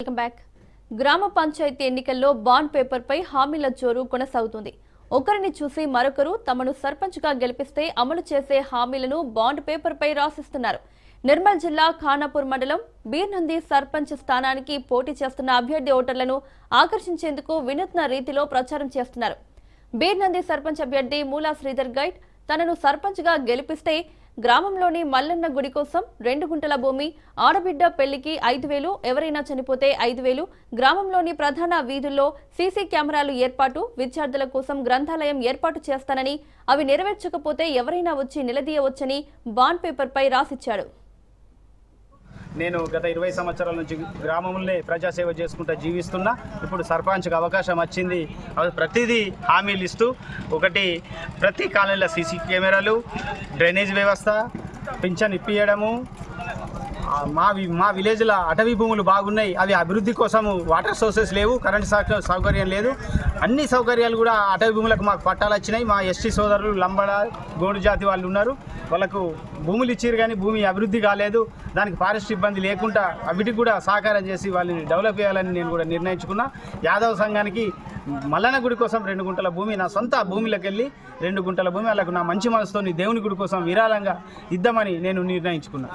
Welcome back. గ్రామ పంచాయతీ ఎన్నికల్లో bond పేపర్పై హామీల జోరు కొనసాగుతుంది. ఒకరిని చూసి మరొకరు తమను సర్పంచ్గా గెలిపిస్తే అమలు చేసే హామీలను బాండ్ పేపర్పై రాసిస్తున్నారు. నిర్మల్ జిల్లా ఖానాపూర్ మండలం బీర్నంది సర్పంచ్ స్థానానికి పోటీ చేస్తున్న అభ్యర్థి ఓటర్లను ఆకర్షించేందుకు వినూత్న రీతిలో ప్రచారం చేస్తున్నారు. బీర్నంది సర్పంచ్ అభ్యర్థి మూలా శ్రీధర్ గైడ్ తనను సర్పంచ్గా గెలిపిస్తే గ్రామంలోని మల్లన్న గుడి కోసం 2 గుంటల భూమి, ఆడబిడ్డ పెళ్లికి 5,000, ఎవరైనా చనిపోతే 5,000, గ్రామంలోని ప్రధాన వీధుల్లో సీసీ కెమెరాలు ఏర్పాటు, విద్యార్థుల కోసం గ్రంథాలయం ఏర్పాటు చేస్తానని, అవి నెరవేర్చకపోతే ఎవరైనా వచ్చి నిలదీయవచ్చని బాండ్ పేపర్పై రాసిచ్చాడు. నేను గత 20 సంవత్సరాల నుంచి గ్రామంలో ప్రజాసేవ చేసుకుంటూ జీవిస్తున్నా. ఇప్పుడు సర్పంచ్కి అవకాశం వచ్చింది. ప్రతిదీ హామీలు ఇస్తూ ప్రతి కాలనీలో సీసీ కెమెరాలు, డ్రైనేజ్ వ్యవస్థ, పింఛన్ ఇప్పియడము, మా విలేజ్లో అటవీ భూములు బాగున్నాయి, అవి అభివృద్ధి కోసము వాటర్ సోర్సెస్ లేవు, కరెంట్ సౌకర్యం లేదు, అన్ని సౌకర్యాలు కూడా అటవీ భూములకు మాకు పట్టాలు వచ్చినాయి. మా ఎస్టీ సోదరులు లంబడ గోడు జాతి వాళ్ళు ఉన్నారు, వాళ్ళకు భూములు ఇచ్చారు కానీ భూమి అభివృద్ధి కాలేదు. దానికి ఫారెస్ట్ ఇబ్బంది లేకుండా అవిటికి కూడా సహకారం చేసి వాళ్ళని డెవలప్ చేయాలని నేను కూడా నిర్ణయించుకున్నా. యాదవ సంఘానికి మల్లన్న గుడి కోసం 2 గుంటల భూమి, నా సొంత భూమిలోకి వెళ్ళి 2 గుంటల భూమి వాళ్ళకు నా మంచి మనసుతో దేవుని గుడి కోసం విరాళంగా ఇద్దామని నేను నిర్ణయించుకున్నా.